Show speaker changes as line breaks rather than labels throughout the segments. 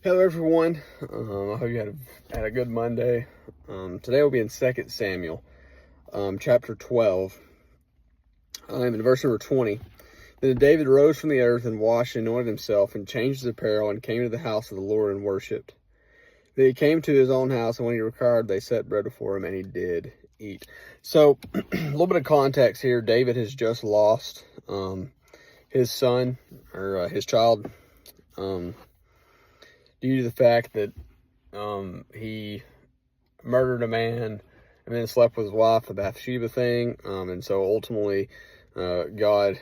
Hello everyone. I hope you had a good Monday. Today we'll be in 2 Samuel, chapter 12. In verse number 20. Then David rose from the earth and washed and anointed himself and changed his apparel and came to the house of the Lord and worshipped. Then he came to his own house, and when he retired, they set bread before him, and he did eat. So, a little bit of context here. David has just lost his son, or his child, due to the fact that he murdered a man and then slept with his wife, the Bathsheba thing. And so ultimately, God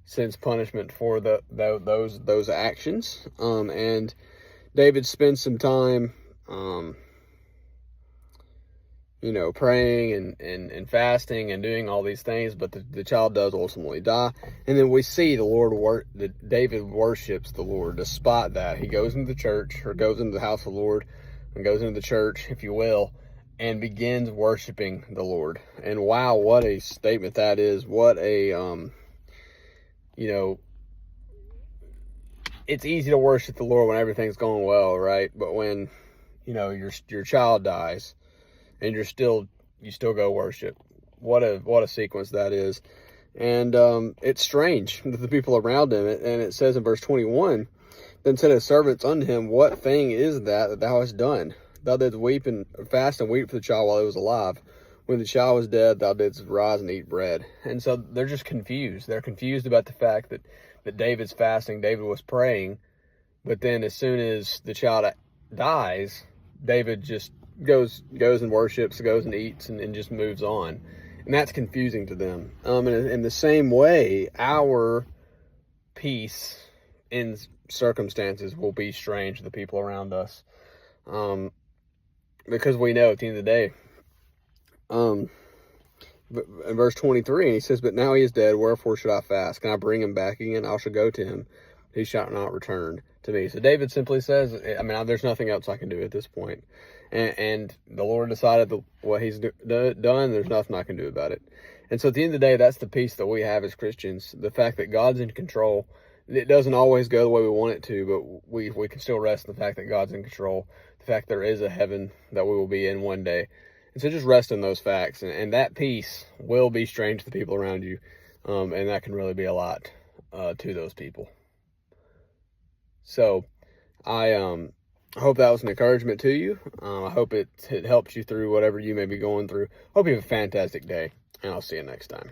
sends punishment for those actions. And David spends some time, praying and fasting and doing all these things, but the child does ultimately die. And then we see that David worships the Lord despite that. He goes into the church, or goes into the house of the Lord, and goes into the church, if you will, and begins worshiping the Lord. And wow, what a statement that is. What a, it's easy to worship the Lord when everything's going well, right? But when, your child dies, and you still go worship. What a sequence that is. And it's strange that the people around him, and it says in verse 21, then said his servants unto him, what thing is that thou hast done? Thou didst weep and fast and weep for the child while he was alive. When the child was dead, thou didst rise and eat bread. And so they're just confused. They're confused about the fact that David's fasting, David was praying, but then as soon as the child dies, David just goes and worships, goes and eats, and just moves on. And that's confusing to them. And in the same way, our peace in circumstances will be strange to the people around us. Because we know at the end of the day, in verse 23, he says, but now he is dead, wherefore should I fast? Can I bring him back again? I shall go to him. He shall not return to me. So David simply says, there's nothing else I can do at this point. And the Lord decided what he's done. There's nothing I can do about it. And so at the end of the day, that's the peace that we have as Christians. The fact that God's in control. It doesn't always go the way we want it to, but we can still rest in the fact that God's in control. The fact there is a heaven that we will be in one day. And so just rest in those facts. And that peace will be strange to the people around you. And that can really be a lot to those people. So I hope that was an encouragement to you. I hope it helps you through whatever you may be going through. Hope you have a fantastic day, and I'll see you next time.